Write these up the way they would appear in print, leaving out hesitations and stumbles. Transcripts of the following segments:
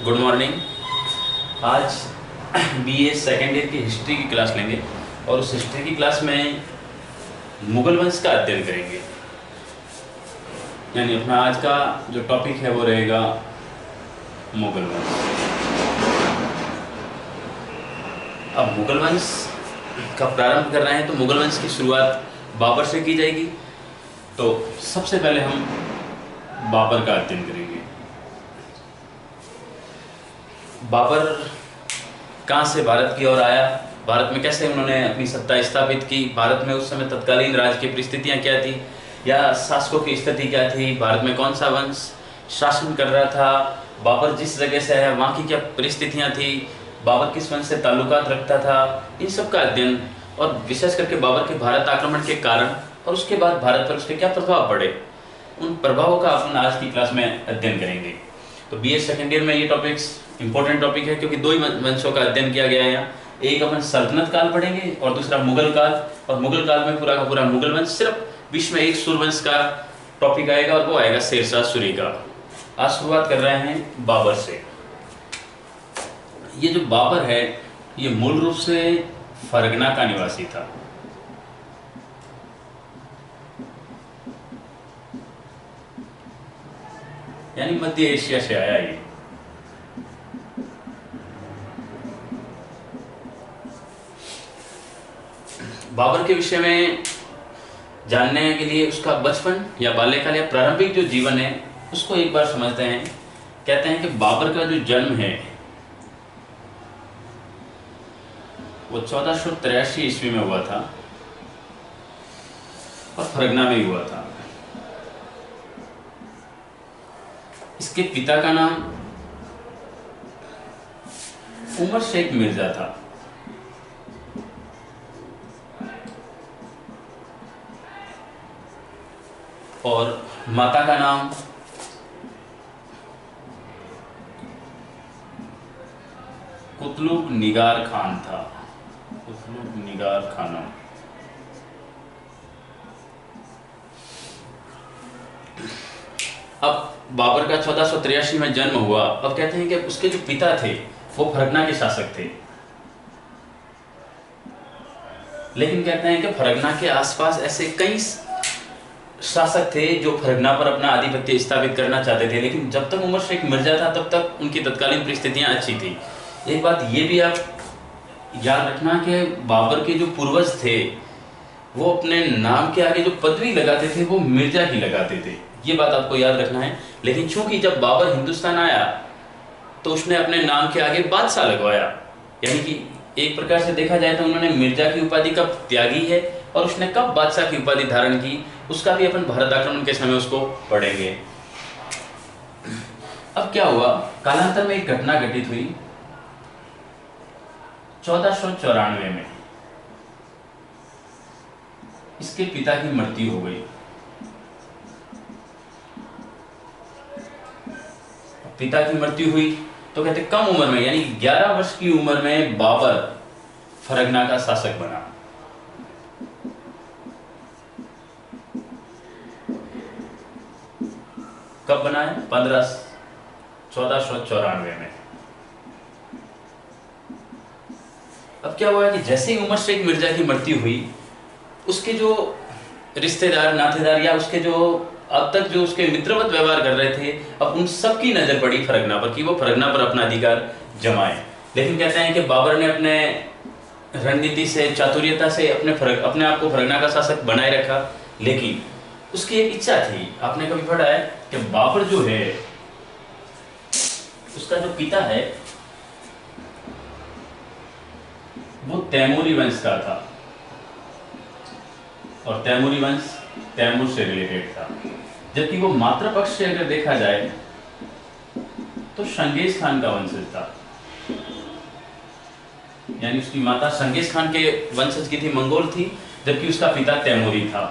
Good morning. आज BA second year की history की क्लास लेंगे और उस हिस्ट्री की क्लास में मुगल वंश का अध्ययन करेंगे। यानी अपना आज का जो टॉपिक है वो रहेगा मुगल वंश। अब मुगल वंश का प्रारंभ कर रहे हैं तो मुगल वंश की शुरुआत बाबर से की जाएगी। तो सबसे पहले हम बाबर का अध्ययन करेंगे। बाबर कहाँ से भारत की ओर आया, भारत में कैसे उन्होंने अपनी सत्ता स्थापित की, भारत में उस समय तत्कालीन राज्य की परिस्थितियाँ क्या थी या शासकों की स्थिति क्या थी, भारत में कौन सा वंश शासन कर रहा था, बाबर जिस जगह से है वहाँ की क्या परिस्थितियाँ थी, बाबर किस वंश से ताल्लुकात रखता था, इन सब का अध्ययन और विशेष करके बाबर के भारत आक्रमण के कारण और उसके बाद भारत पर उसके क्या प्रभाव पड़े, उन प्रभावों का अपन आज की क्लास में अध्ययन करेंगे। तो बीए सेकेंड ईयर में ये टॉपिक्स इंपॉर्टेंट टॉपिक है क्योंकि दो ही वंशों का अध्ययन किया गया है यहाँ। एक अपन सल्तनत काल पढ़ेंगे और दूसरा मुगल काल, और मुगल काल में पूरा का पूरा मुगल वंश, सिर्फ बीच में एक सूर्यवंश का टॉपिक आएगा और वो आएगा शेरशाह सूरी का। आज शुरुआत कर रहे हैं बाबर से। ये जो बाबर है ये मूल रूप से फरगना का निवासी था। यानी मध्य एशिया से आया ये। बाबर के विषय में जानने के लिए उसका बचपन या बाल्यकाल या प्रारंभिक जो जीवन है उसको एक बार समझते हैं। कहते हैं कि बाबर का जो जन्म है वो 1483 ईस्वी में हुआ था और फरगना में हुआ था। इसके पिता का नाम उमर शेख मिर्जा था और माता का नाम कुतलुब निगार खान था। कुतलुब निगार खानम। अब बाबर का 1483 में जन्म हुआ। अब कहते हैं कि उसके जो पिता थे वो फरगना के शासक थे, लेकिन कहते हैं कि फरगना के आसपास ऐसे कई शासक थे जो फरगना पर अपना आधिपत्य स्थापित करना चाहते थे, लेकिन जब तक उमर शेख मिर्जा था तब तक उनकी तत्कालीन परिस्थितियां अच्छी थी। एक बात ये भी आप याद रखना कि बाबर के जो पूर्वज थे वो अपने नाम के आगे जो पदवी लगाते थे वो मिर्जा की लगाते थे, ये बात आपको याद रखना है। लेकिन चूंकि जब बाबर हिंदुस्तान आया तो उसने अपने नाम के आगे बादशाह लगवाया, यानी कि एक प्रकार से देखा जाए तो उन्होंने मिर्जा की उपाधि कब त्यागी है और उसने कब बादशाह की उपाधि धारण की, उसका भी अपन भारत आक्रमण के समय उसको पढ़ेंगे। अब क्या हुआ, कालांतर में एक घटना घटित हुई 1494 में। इसके पिता की मृत्यु हो गई। पिता की मृत्यु हुई तो कहते कम उम्र में, यानी 11 वर्ष की उम्र में बाबर फरगना का शासक बना। कब बना है? 1494 में। अब क्या हुआ कि जैसे ही उमर शेख मिर्जा की मृत्यु हुई, उसके जो रिश्तेदार नातेदार या उसके जो अब तक जो उसके मित्रवत व्यवहार कर रहे थे, अब उन सब की नजर पड़ी फरगना पर कि वो फरगना पर अपना अधिकार जमाए। लेकिन कहते हैं कि बाबर ने अपने रणनीति से, चातुर्यता से अपने आप को फरगना का शासक बनाए रखा। लेकिन उसकी एक इच्छा थी, आपने कभी पढ़ा है कि बाबर जो है उसका जो पिता है वो तैमूरी वंश का था और तैमूरी वंश तैमूर से रिलेटेड था, जबकि वो मातृपक्ष से अगर देखा जाए तो चंगेज खान का वंशज था। यानी उसकी माता चंगेज खान के वंशज की थी, मंगोल थी, जबकि उसका पिता तैमूरी था।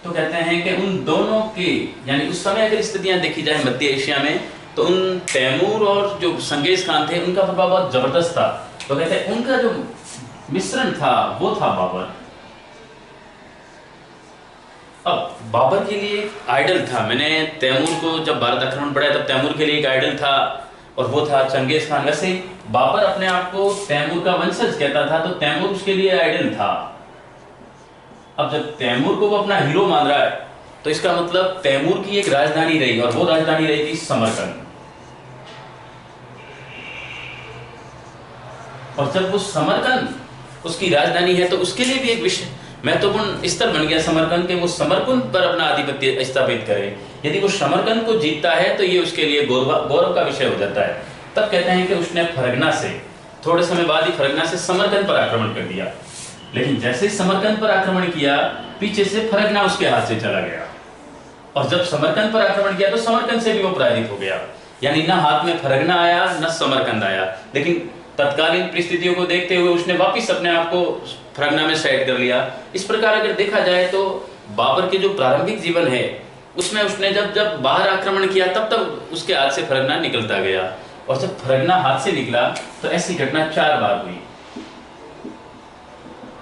तो कहते हैं कि उन दोनों के, यानी उस समय अगर स्थितियां देखी जाए मध्य एशिया में, तो उन तैमूर और जो चंगेज खान थे उनका प्रभाव बहुत जबरदस्त था। तो कहते हैं उनका जो मिश्रण था वो था बाबर। अब बाबर के लिए एक आइडल था। मैंने तैमूर को जब भारत आक्रमण पड़ा तब तैमूर के लिए एक आइडल था और वो था चंगेज खान। वैसे ही बाबर अपने आप को तैमूर का वंशज कहता था, तो तैमूर उसके लिए आइडल था। अब जब तैमूर को वो अपना हीरो मान रहा है, तो इसका मतलब तैमूर की एक राजधानी रही, और वो राजधानी रही थी समरकंद। और जब वो समरकंद उसकी राजधानी है, तो उसके लिए भी एक विषय महत्वपूर्ण स्तर बन गया समरकंद के, वो समरकंद पर अपना आधिपत्य स्थापित करे। यदि वो समरकंद को जीतता है तो ये उसके लिए गौरव का विषय हो जाता है। तब कहते हैं कि उसने फरगना से थोड़े समय बाद ही फरगना से समरकंद पर आक्रमण कर दिया। लेकिन जैसे ही समरकंद पर आक्रमण किया, पीछे से फरगना उसके हाथ से चला गया, और जब समरकंद पर आक्रमण किया तो समरकंद से भी वो पराजित हो गया। यानी ना हाथ में फरगना आया, न समरकंद आया। लेकिन तत्कालीन परिस्थितियों को देखते हुए उसने वापस अपने आप को फरगना में सेट कर लिया। इस प्रकार अगर देखा जाए तो बाबर के जो प्रारंभिक जीवन है, उसमें उसने जब जब बाहर आक्रमण किया, तब तब उसके हाथ से फरगना निकलता गया। और जब फरगना हाथ से निकला तो ऐसी घटना 4 बार हुई,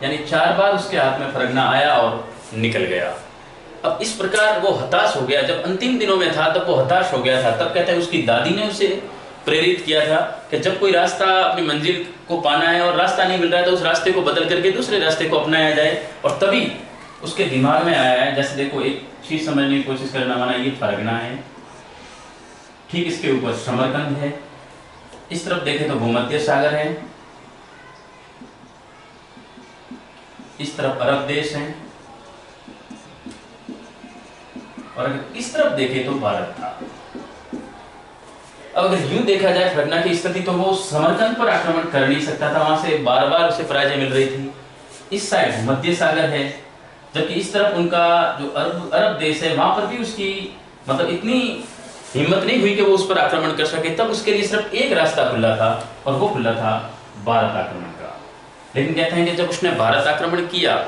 यानी 4 बार उसके हाथ में फरगना आया और निकल गया। अब इस प्रकार वो हताश हो गया। जब अंतिम दिनों में था तब वो हताश हो गया था। तब कहते हैं उसकी दादी ने उसे प्रेरित किया था कि जब कोई रास्ता अपनी मंजिल को पाना है और रास्ता नहीं मिल रहा है, तो उस रास्ते को बदल करके दूसरे रास्ते को अपनाया जाए। और तभी उसके दिमाग में आया है, जैसे देखो एक चीज समझने की कोशिश करना, माना ये फरगना है, ठीक इसके ऊपर समरकंद है, इस तरफ देखें तो भूमध्य सागर है, इस तरफ अरब देश है, और अगर इस तरफ देखें तो भारत था। अब अगर यूं देखा जाए फरगना की स्थिति, तो वो समरकंद पर आक्रमण कर नहीं सकता था, वहां से बार बार उसे पराजय मिल रही थी। इस साइड मध्य सागर है, जबकि इस तरफ उनका जो अरब देश है, वहां पर भी उसकी मतलब इतनी हिम्मत नहीं हुई कि वो उस पर आक्रमण कर सके। तब उसके लिए सिर्फ एक रास्ता खुला था, और वो खुला था भारत आक्रमण का। लेकिन कहते हैं कि जब उसने भारत आक्रमण किया,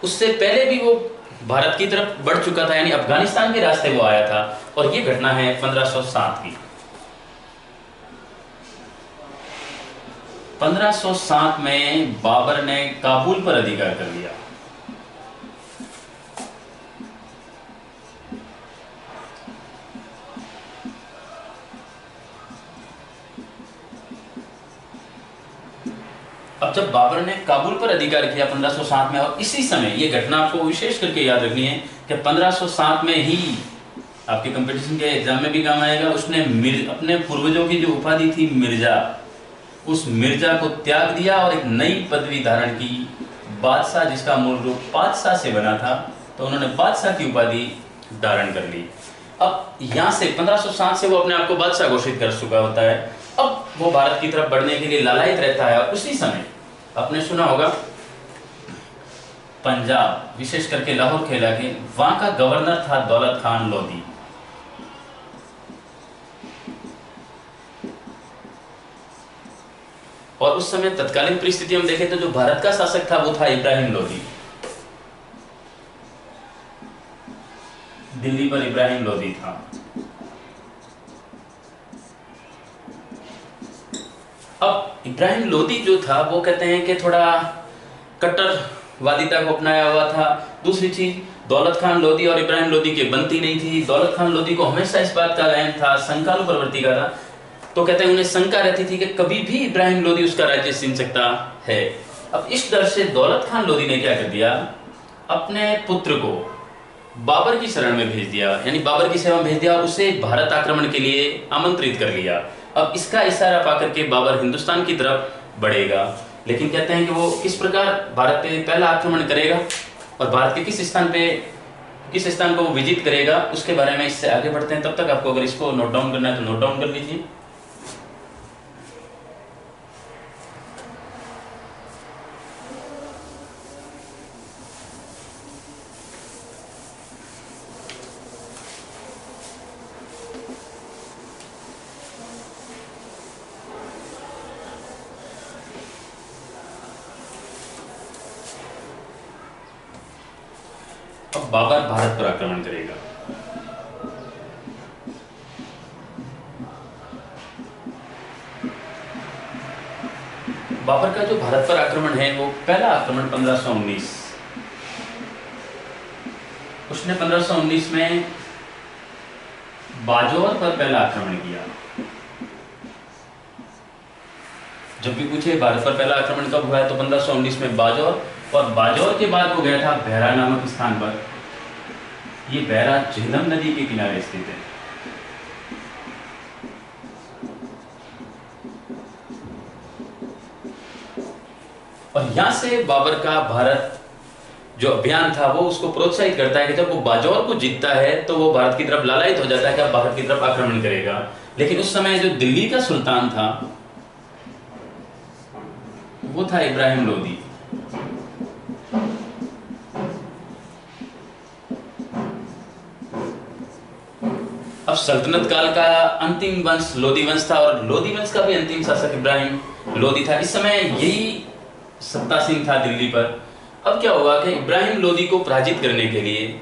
उससे पहले भी वो भारत की तरफ बढ़ चुका था, यानी अफगानिस्तान के रास्ते वो आया था। और ये घटना है 1507 की। 1507 में बाबर ने काबुल पर अधिकार कर लिया। अब जब बाबर ने काबुल पर अधिकार किया 1507 में, और इसी समय ये घटना आपको विशेष करके याद रखनी है कि 1507 में ही आपके कंपटीशन के एग्जाम में भी काम आएगा, उसने अपने पूर्वजों की जो उपाधि थी मिर्जा, उस मिर्जा को त्याग दिया और एक नई पदवी धारण की, बादशाह, जिसका मूल रूप बादशाह से बना था, तो उन्होंने बादशाह की उपाधि धारण कर ली। अब यहाँ से 1507 से वो अपने आप को बादशाह घोषित कर चुका होता है। अब वो भारत की तरफ बढ़ने के लिए लालायित रहता है। और उसी समय आपने सुना होगा पंजाब, विशेष करके लाहौर के इलाके, वहां का गवर्नर था दौलत खान लोधी। और उस समय तत्कालीन परिस्थिति में देखें तो जो भारत का शासक था वो था इब्राहिम लोधी। दिल्ली पर इब्राहिम लोधी था। अब इब्राहिम लोधी जो था वो कहते हैं कि थोड़ा कट्टरवादिता को अपनाया हुआ था। दूसरी चीज, दौलत खान लोधी और इब्राहिम लोधी की बनती नहीं थी। दौलत खान लोधी को हमेशा इस बात का रहम था, संकालु प्रवृत्ति का था, तो कहते हैं उन्हें शंका रहती थी कि कभी भी इब्राहिम लोधी उसका राज्य छीन सकता है। अब इस डर से दौलत खान लोधी ने क्या कर दिया, अपने पुत्र को बाबर की शरण में भेज दिया, यानी बाबर की सेवा में भेज दिया, और उसे भारत आक्रमण के लिए आमंत्रित कर लिया। अब इसका इशारा पाकर के बाबर हिंदुस्तान की तरफ बढ़ेगा। लेकिन कहते हैं कि वो किस प्रकार भारत पे पहला आक्रमण करेगा और भारत के किस स्थान को वो विजित करेगा, उसके बारे में इससे आगे बढ़ते हैं। तब तक आपको अगर इसको नोट डाउन करना है तो नोट डाउन कर लीजिए। अब बाबर भारत पर आक्रमण करेगा। बाबर का जो भारत पर आक्रमण है वो पहला आक्रमण 1519, उसने 1519 में बाजौर पर पहला आक्रमण किया। जब भी पूछे भारत पर पहला आक्रमण कब हुआ है तो 1519 में बाजौर, और बाजौर के बाद वो गया था बहरा नामक स्थान पर। ये बहरा झेलम नदी के किनारे स्थित है। और यहां से बाबर का भारत जो अभियान था वो उसको प्रोत्साहित करता है कि जब वो बाजौर को जीतता है तो वो भारत की तरफ लालायित हो जाता है कि अब भारत की तरफ आक्रमण करेगा। लेकिन उस समय जो दिल्ली का सुल्तान था वो था इब्राहिम लोदी। अब सल्तनत काल का अंतिम वंश लोदी वंश था और लोदी वंश का भी अंतिम शासक इब्राहिम लोदी था। इस समय यही सत्तासीन था दिल्ली पर। अब क्या हुआ कि इब्राहिम लोदी को पराजित करने के लिए,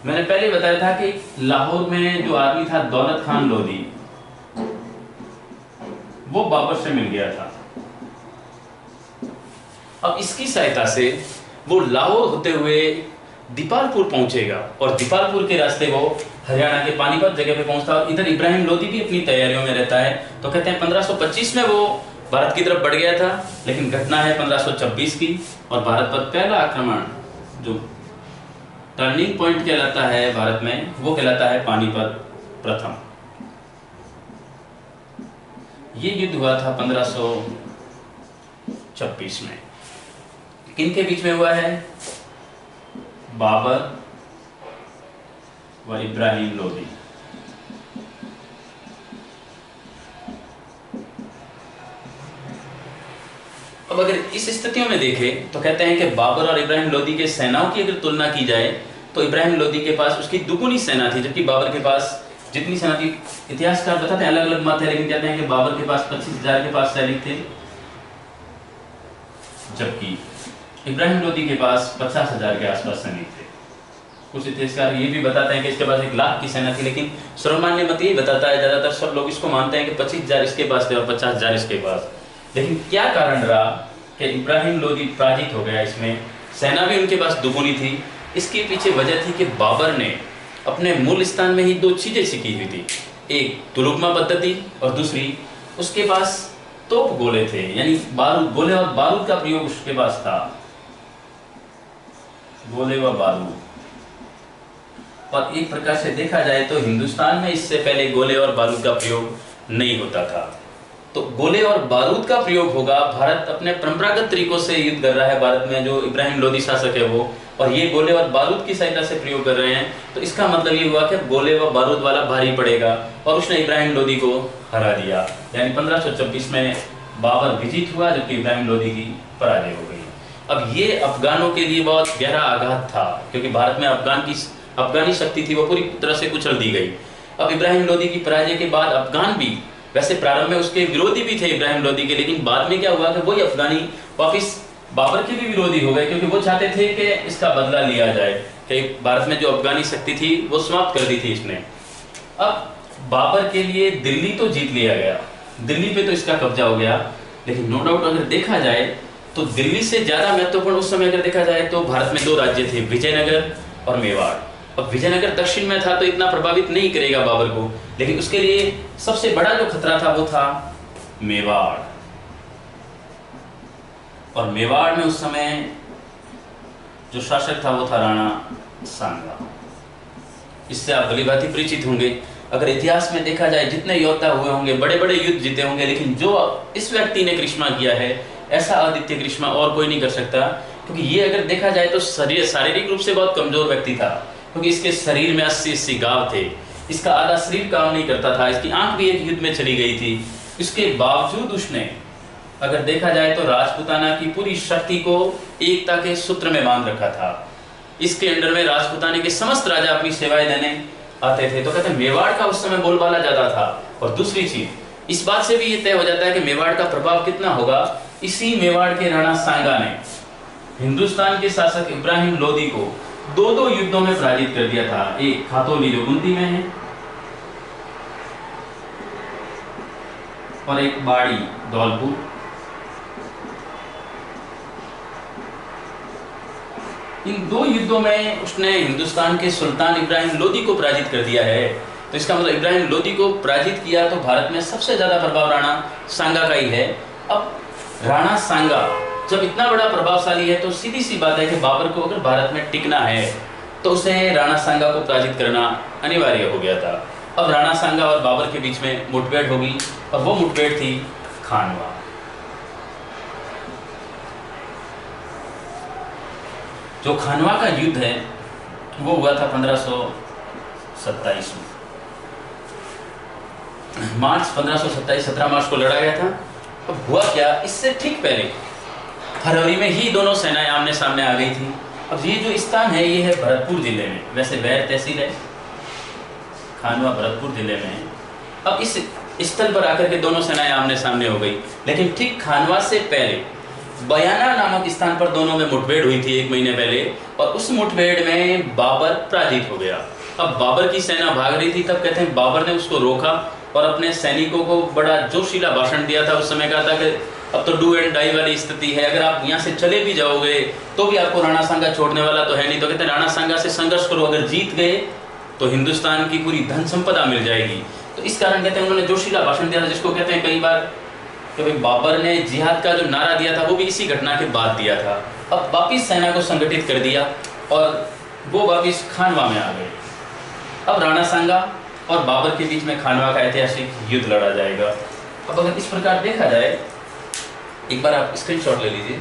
मैंने पहले बताया था कि लाहौर में जो आदमी था दौलत खान लोदी, वो बाबर से मिल गया था। अब इसकी सहायता से वो लाहौर होते हुए दीपालपुर पहुंचेगा और दीपालपुर के रास्ते वो हरियाणा के पानीपत जगह पे पहुंचता है। और इधर इब्राहिम लोदी भी अपनी तैयारियों में रहता है। तो कहते हैं 1525 में वो भारत की तरफ बढ़ गया था, लेकिन घटना है 1526 की और भारत पर पहला आक्रमण जो टर्निंग पॉइंट कहलाता है भारत में, वो कहलाता है पानीपत प्रथम। ये युद्ध हुआ था 1526 में। किनके बीच में हुआ है? बाबर व इब्राहिम लोदी। अब अगर इस स्थितियों में देखें तो कहते हैं कि बाबर और इब्राहिम लोदी के सेनाओं की अगर तुलना की जाए तो इब्राहिम लोदी के पास उसकी दुगुनी सेना थी, जबकि बाबर के पास जितनी सेना थी, इतिहासकार बताते हैं अलग अलग मत है, लेकिन कहते हैं कि बाबर के पास 25,000 के पास सैनिक थे, जबकि इब्राहिम लोदी के पास 50,000 के आसपास सैनिक थे। कुछ इतिहासकार ये भी बताते हैं कि इसके पास 1 लाख की सेना थी, लेकिन सर्वमान्य मत यही बताता है, ज्यादातर सब लोग इसको मानते हैं कि 25,000 इसके पास थे और 50,000 इसके पास। लेकिन क्या कारण रहा कि इब्राहिम लोदी पराजित हो गया? इसमें सेना भी उनके पास दुगुनी थी। इसके पीछे वजह थी कि बाबर ने अपने मूल स्थान में ही 2 चीजें सीखी हुई थी, एक तुलुकमा पद्धति और दूसरी उसके पास तोप गोले थे, यानी बारूद, गोले और बारूद का प्रयोग उसके पास था, गोले व बारूद। और एक प्रकार से देखा जाए तो हिंदुस्तान में इससे पहले गोले और बारूद का प्रयोग नहीं होता था। तो गोले और बारूद का प्रयोग होगा। भारत अपने परंपरागत तरीकों से युद्ध कर रहा है, भारत में जो इब्राहिम लोदी शासक है वो, और ये गोले और बारूद की सहायता से प्रयोग कर रहे हैं। तो इसका मतलब ये हुआ कि गोले व बारूद वाला भारी पड़ेगा और उसने इब्राहिम लोदी को हरा दिया। यानी 1526 में बाबर विजित हुआ, जबकि इब्राहिम लोदी की पराजय हो गई। अब ये अफगानों के लिए बहुत गहरा आघात था, क्योंकि भारत में अफगानी शक्ति थी वो पूरी तरह से कुचल दी गई। अब इब्राहिम लोदी की पराजय के बाद अफगान भी, वैसे प्रारंभ में उसके विरोधी भी थे इब्राहिम लोदी के, लेकिन बाद में क्या हुआ कि वही अफगानी वापिस बाबर के भी विरोधी हो गए, क्योंकि वो चाहते थे कि इसका बदला लिया जाए कि भारत में जो अफगानी शक्ति थी वो समाप्त कर दी थी इसने। अब बाबर के लिए दिल्ली तो जीत लिया गया, दिल्ली पे तो इसका कब्जा हो गया, लेकिन नो डाउट अगर देखा जाए तो दिल्ली से ज्यादा महत्वपूर्ण उस समय अगर देखा जाए तो भारत में 2 राज्य थे, विजयनगर और मेवाड़। अब विजयनगर दक्षिण में था तो इतना प्रभावित नहीं करेगा बाबर को, लेकिन उसके लिए सबसे बड़ा जो खतरा था वो था मेवाड़। और मेवाड़ में उस समय जो शासक था वो था राणा सांगा। इससे आप भलीभांति परिचित होंगे। अगर इतिहास में देखा जाए जितने योद्धा हुए होंगे, बड़े बड़े युद्ध जीते होंगे, लेकिन जो इस व्यक्ति ने करिश्मा किया है ऐसा अद्वितीय करिश्मा और कोई नहीं कर सकता। क्योंकि ये अगर देखा जाए तो शारीरिक रूप से बहुत कमजोर व्यक्ति था, क्योंकि इसके शरीर में 80 घाव थे, इसका आधा शरीर काम नहीं करता था, इसकी आंख भी एक युद्ध में चली गई थी। इसके बावजूद उसने अगर देखा जाए तो राजपूताना की पूरी शक्ति को एकता के सूत्र में बांध रखा था। इसके अंडर में राजपूताना के समस्त राजा अपनी सेवाएं देने आते थे। तो कहते हैं मेवाड़ का उस समय बोलबाला ज्यादा था। और दूसरी चीज इस बात से भी ये तय हो जाता है कि मेवाड़ का प्रभाव कितना होगा। इसी मेवाड़ के राणा सांगा ने हिंदुस्तान के शासक इब्राहिम लोदी को 2 युद्धों में पराजित कर दिया था। एक खातौली जो गुंती में है और एक बाड़ी धौलपुर। इन 2 युद्धों में उसने हिंदुस्तान के सुल्तान इब्राहिम लोदी को पराजित कर दिया है। तो इसका मतलब इब्राहिम लोदी को पराजित किया तो भारत में सबसे ज्यादा प्रभाव राणा सांगा का ही है। अब राणा सांगा जब इतना बड़ा प्रभावशाली है तो सीधी सी बात है कि बाबर को अगर भारत में टिकना है तो उसे राणा सांगा को पराजित करना अनिवार्य हो गया था। अब राणा सांगा और बाबर के बीच में मुठभेड़ होगी और वो मुठभेड़ थी खानवा। जो खानवा का युद्ध है वो हुआ था 1527 में। मार्च 1527 17 मार्च को लड़ा गया था। अब हुआ क्या, इससे ठीक पहले फरवरी में ही दोनों सेनाएं आमने सामने आ गई थी। अब ये जो स्थान है ये है भरतपुर जिले में, वैसे बैर तहसील है, खानवा भरतपुर जिले में है। अब इस स्थल पर आकर के दोनों सेनाएं आमने सामने हो गई, लेकिन ठीक खानवा से पहले बयाना नामक स्थान पर दोनों में मुठभेड़ हुई थी 1 महीने पहले, और उस मुठभेड़ में बाबर पराजित हो गया। अब बाबर की सेना भाग रही थी, तब कहते हैं बाबर ने उसको रोका और अपने सैनिकों को बड़ा जोशीला भाषण दिया था। उस समय कहा था कि अब तो डू एंड डाई वाली स्थिति है, अगर आप यहाँ से चले भी जाओगे तो भी आपको राणा सांगा छोड़ने वाला तो है नहीं। तो कहते हैं राणा सांगा से संघर्ष करो, अगर जीत गए तो हिंदुस्तान की पूरी धन संपदा मिल जाएगी। तो इस कारण कहते हैं उन्होंने जोशीला भाषण दिया था, जिसको कहते हैं कई बार कि भाई बाबर ने जिहाद का जो नारा दिया था वो भी इसी घटना के बाद दिया था। अब वापिस सेना को संगठित कर दिया और वो वापिस खानवा में आ गए। अब राणा सांगा और बाबर के बीच में खानवा का ऐतिहासिक युद्ध लड़ा जाएगा। अब अगर इस प्रकार देखा जाए, एक बार आप स्क्रीनशॉट ले लीजिए।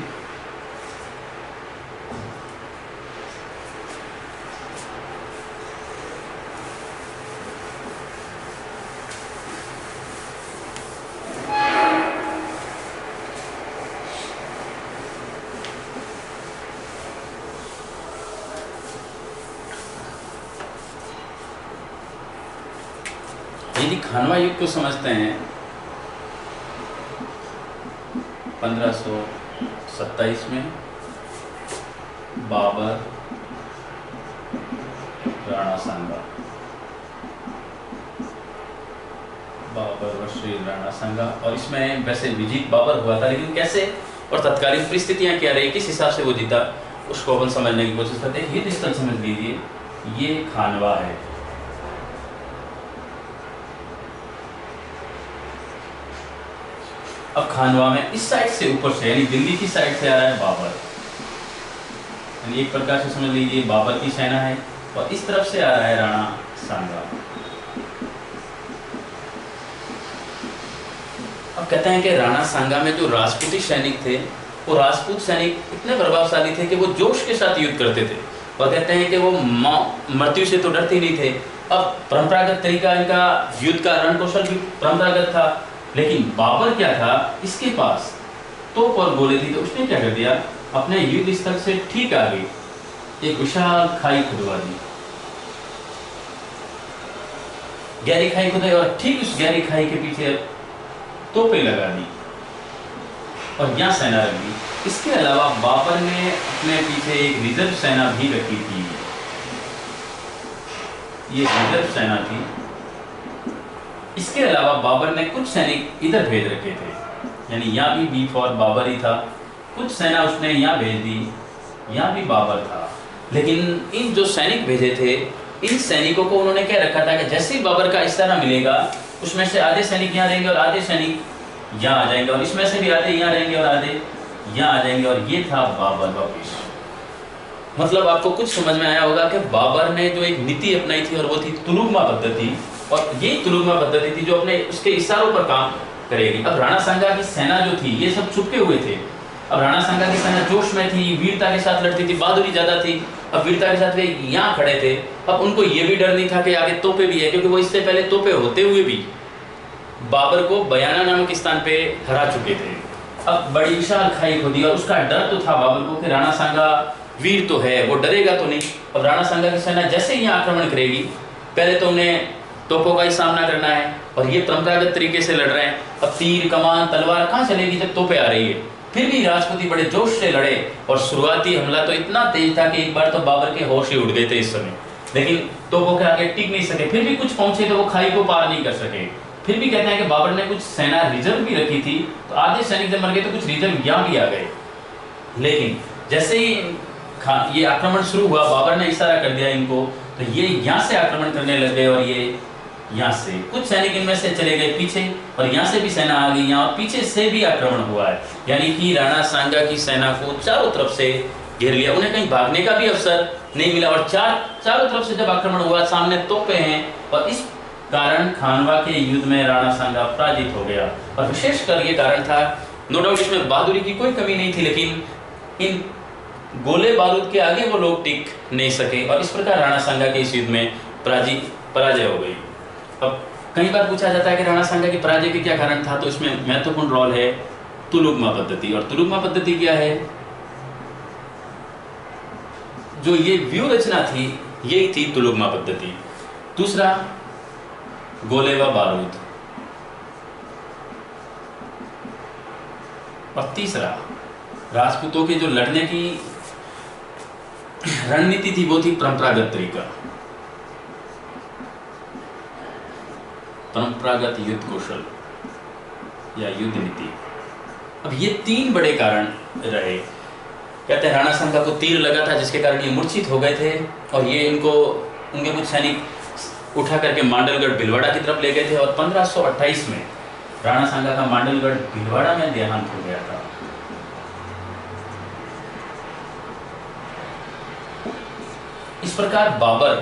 यदि खानवा युद्ध को समझते हैं 1527 में बाबर राणा सांगा, बाबर व श्री राणा सांगा, और इसमें वैसे विजित बाबर हुआ था, लेकिन कैसे और तत्कालीन परिस्थितियां क्या रही, किस हिसाब से वो जीता, उसको अपन समझने की कोशिश करते हैं। युद्ध स्थल समझ लीजिए, ये खानवा है। अब खानवा में इस साइड से ऊपर से यानी दिल्ली की साइड से आ रहा है बाबर, यानी एक प्रकार से समझ लीजिए बाबर की सेना है, और इस तरफ से आ रहा है राणा सांगा। अब कहते हैं कि राणा सांगा में जो राजपूती सैनिक थे, वो राजपूत सैनिक इतने प्रभावशाली थे कि वो जोश के साथ युद्ध करते थे, और कहते हैं कि वो मृत्यु से तो डरते नहीं थे। अब परंपरागत तरीका इनका युद्ध का रणकौशल भी परंपरागत था, लेकिन बाबर क्या था, इसके पास तोप और गोले थी, तो उसने क्या कर दिया, अपने युद्ध स्थल से ठीक आगे एक विशाल खाई खुदवा दी, गहरी खाई खुदाई, और ठीक उस गहरी खाई के पीछे तोपें लगा दी और यहाँ सेना रख दी। इसके अलावा बाबर ने अपने पीछे एक रिजर्व सेना भी रखी थी, ये रिजर्व सेना थी। इसके अलावा बाबर ने कुछ सैनिक इधर भेज रखे थे, यानी यहाँ भी बी फॉर बाबर ही था, कुछ सेना उसने यहाँ भेज दी, यहाँ भी बाबर था। लेकिन इन जो सैनिक भेजे थे, इन सैनिकों को उन्होंने क्या रखा था कि जैसे ही बाबर का इशारा मिलेगा, उसमें से आधे सैनिक यहाँ रहेंगे और आधे सैनिक यहाँ आ जाएंगे, और इसमें से भी आधे यहाँ रहेंगे और आधे यहाँ आ जाएंगे, और ये था बाबर वापिस। मतलब आपको कुछ समझ में आया होगा कि बाबर ने जो एक नीति अपनाई थी, और वो थी तुलुगमा पद्धति, और ये तुलुगमा पद्धति थी जो अपने उसके इशारों पर काम करेगी। अब राणा सांगा की सेना जो थी, ये सब छुपके हुए थे। अब राणा सांगा की सेना जोश में थी, वीरता के साथ लड़ती थी, बहादुरी ज्यादा थी। अब वीरता के साथ वे यहाँ खड़े थे। अब उनको ये भी डर नहीं था कि आगे तोपे भी है, क्योंकि वो इससे पहले तोपे होते हुए भी बाबर को बयाना नामक स्थान पे हरा चुके थे। अब बड़ी विशाल खाई खोदी, और उसका डर तो था बाबर को कि राणा सांगा वीर तो है, वो डरेगा तो नहीं। अब राणा सांगा की सेना जैसे ही यहाँ आक्रमण करेगी, पहले तो उन्हें तोपों का ही सामना करना है, और ये परंपरागत तरीके से लड़ रहे हैं। अब तीर कमान तलवार कहाँ चलेगी जब तोपें आ रही है। फिर भी राजपूती बड़े जोश से लड़े, और शुरुआती हमला तो इतना तेज था कि एक बार तो बाबर के होश ही उड़ गए थे इस समय, लेकिन तोपों के आगे टिक नहीं सके। फिर भी कुछ पहुंचे तो वो खाई को पार नहीं कर सके। फिर भी कहते हैं कि बाबर ने कुछ सेना रिजर्व भी रखी थी, तो आधे सैनिक जब मर गए तो कुछ रिजर्व यहाँ भी आ गए। लेकिन जैसे ही ये आक्रमण शुरू हुआ, बाबर ने इशारा कर दिया इनको, तो ये यहाँ से आक्रमण करने लग गए, और ये यहाँ से कुछ सैनिक इनमें से चले गए पीछे, और यहाँ से भी सेना आ गई, यहाँ पीछे से भी आक्रमण हुआ है। यानी कि राणा सांगा की सेना को चारों तरफ से घेर लिया, उन्हें कहीं भागने का भी अवसर नहीं मिला। और चारों तरफ से जब आक्रमण हुआ, सामने तोपें हैं, और इस कारण खानवा के युद्ध में राणा सांगा पराजित हो गया। और विशेषकर ये कारण था, नो डाउट इसमें बहादुरी की कोई कमी नहीं थी, लेकिन इन गोले बारूद के आगे वो लोग टिक नहीं सके, और इस प्रकार राणा सांगा के इस युद्ध में पराजय हो गई। अब कई बार पूछा जाता है कि राणा सांगा की पराजय के क्या कारण था, तो इसमें महत्वपूर्ण रोल है तुलुगमा पद्धति। और तुलुगमा पद्धति क्या है? जो ये व्यूह रचना थी, यही थी तुलुगमा पद्धति। दूसरा, गोले व बारूद, और तीसरा, राजपूतों के जो लड़ने की रणनीति थी वो थी परंपरागत तरीका, परंपरागत युद्ध कौशल या युद्ध नीति। अब ये तीन बड़े कारण रहे। कहते हैं राणा सांगा को तीर लगा था, जिसके कारण ये मूर्छित हो गए थे, और ये इनको उनके कुछ सैनिक उठा करके मांडलगढ़ भीलवाड़ा की तरफ ले गए थे, और 1528 में राणा सांगा का मांडलगढ़ भीलवाड़ा में देहांत हो गया था। इस प्रकार बाबर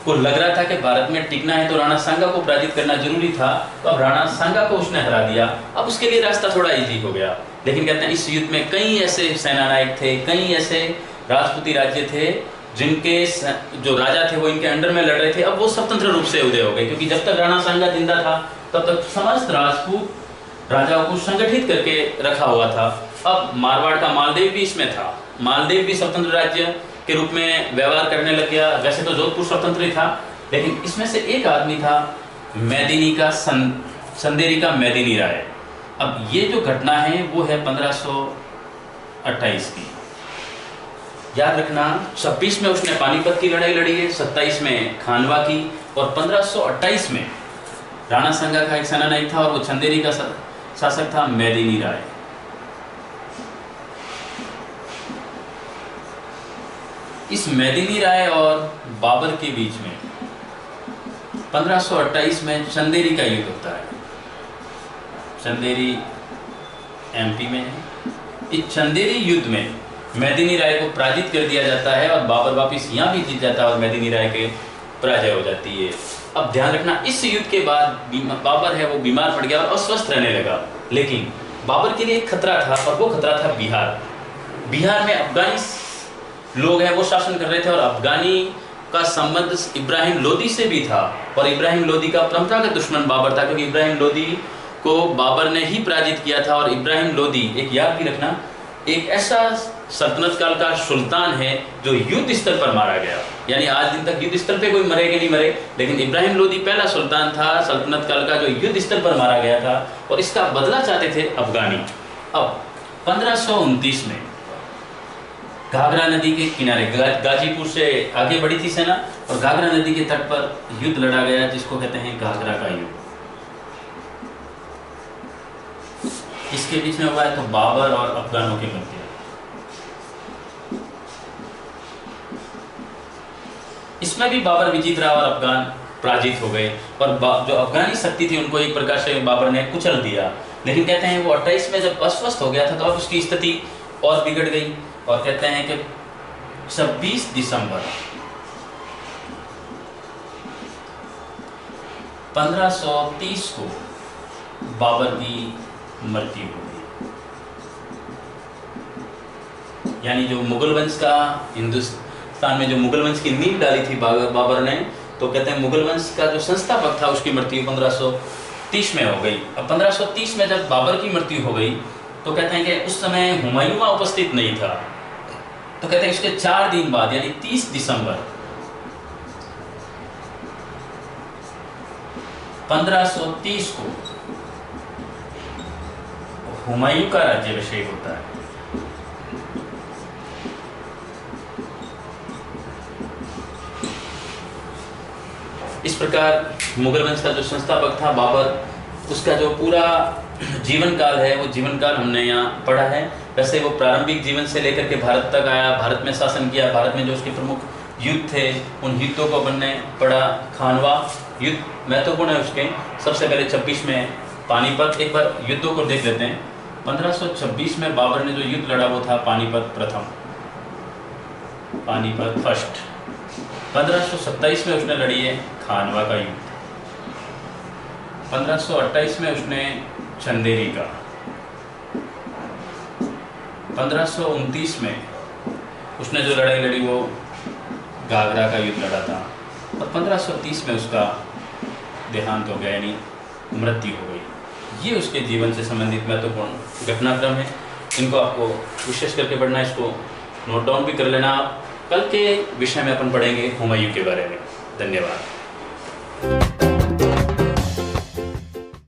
को लग रहा था कि भारत में टिकना है तो राणा सांगा को पराजित करना जरूरी था, तो अब राणा सांगा को उसने हरा दिया। अब उसके लिए रास्ता थोड़ा इजी हो गया। लेकिन कहते हैं इस युद्ध में कई ऐसे सेनानायक थे, कई ऐसे राजपूती राज्य थे जिनके जो राजा थे वो इनके अंडर में लड़ रहे थे। अब वो स्वतंत्र रूप से उदय हो गए, क्योंकि जब तक राणा सांगा जिंदा था तब तक समस्त राजपूत राजाओं को संगठित करके रखा हुआ था। अब मारवाड़ का मालदेव भी इसमें था। मालदेव भी स्वतंत्र राज्य के रूप में व्यवहार करने लग गया। वैसे तो जोधपुर स्वतंत्र ही था, लेकिन इसमें से एक आदमी था मेदिनी का संदेरी का मेदिनी राय। अब ये जो घटना है वो है 1528 की। याद रखना, 26 में उसने पानीपत की लड़ाई लड़ी है, 27 में खानवा की, और 1528 में राणा सांगा का एक सेनानायक था और वो चंदेरी का शासक था मेदिनी राय। इस मेदिनी राय और बाबर के बीच में 1528 में चंदेरी का युद्ध होता है। चंदेरी एमपी में है। इस चंदेरी युद्ध में मेदिनी राय को पराजित कर दिया जाता है, और बाबर वापिस यहाँ भी जीत जाता है और मेदिनी राय के पराजय हो जाती है। अब ध्यान रखना, इस युद्ध के बाद बाबर है वो बीमार पड़ गया और अस्वस्थ रहने लगा। लेकिन बाबर के लिए एक खतरा था, और वो खतरा था बिहार। बिहार में अफगानी लोग हैं वो शासन कर रहे थे, और अफगानी का संबंध इब्राहिम लोदी से भी था, और इब्राहिम लोदी का परंपरागत दुश्मन बाबर था, क्योंकि इब्राहिम लोदी को बाबर ने ही पराजित किया था। और इब्राहिम लोदी, एक याद भी रखना, एक ऐसा सल्तनत काल का सुल्तान है जो युद्ध स्तर पर मारा गया। यानी आज दिन तक युद्ध स्तर पे कोई मरे कि नहीं मरे, लेकिन इब्राहिम लोदी पहला सुल्तान था सल्तनत काल का जो युद्ध स्तर पर मारा गया था, और इसका बदला चाहते थे अफगानी। अब 1529 में घाघरा नदी के किनारे, गाजीपुर से आगे बढ़ी थी सेना, और घाघरा नदी के तट पर युद्ध लड़ा गया, जिसको कहते हैं घाघरा का युद्ध। इसके बीच में हुआ है तो बाबर और अफगानों के मध्य। इसमें भी बाबर विजित रहा और अफगान पराजित हो गए, और जो अफगानी शक्ति थी उनको एक प्रकार से बाबर ने कुचल दिया। लेकिन कहते हैं वो 28 में जब अस्वस्थ हो गया था तो अब उसकी स्थिति और बिगड़ गई, और कहते हैं कि 26 दिसंबर 1530 को बाबर की मृत्यु हो गई। यानी जो मुगल वंश का, हिंदुस्तान में जो मुगल वंश की नींव डाली थी बाबर ने, तो कहते हैं मुगल वंश का जो संस्थापक था उसकी मृत्यु 1530 में हो गई। अब 1530 में जब बाबर की मृत्यु हो गई तो कहते हैं कि उस समय हुमायूं उपस्थित नहीं था, तो कहते हैं इसके 4 दिन बाद यानी 30 दिसंबर 1530 को हुमायूं का राज्याभिषेक होता है। इस प्रकार मुगल वंश का जो संस्थापक था बाबर, उसका जो पूरा जीवन काल है वो जीवन काल हमने यहाँ पढ़ा है। वैसे वो प्रारंभिक जीवन से लेकर के भारत तक आया, भारत में शासन किया, भारत में जो उसके प्रमुख युद्ध थे, उन युद्धों को अपन ने पढ़ा। खानवा युद्ध महत्वपूर्ण है उसके। सबसे पहले 26 में पानीपत, एक बार युद्धों को देख लेते हैं। 1526 में बाबर ने जो युद्ध लड़ा वो था पानीपत प्रथम, पानीपत फर्स्ट। 1527 में उसने लड़ी है खानवा का युद्ध। 1528 में उसने चंदेरी का। 1529 में उसने जो लड़ाई लड़ी वो घाघरा का युद्ध लड़ा था। और 1530 में उसका देहांत हो गया, यानी मृत्यु हो गई। ये उसके जीवन से संबंधित महत्वपूर्ण घटनाक्रम है। इनको आपको विशेष करके पढ़ना, इसको नोट डाउन भी कर लेना। आप कल के विषय में अपन पढ़ेंगे हुमायूं के बारे में। धन्यवाद।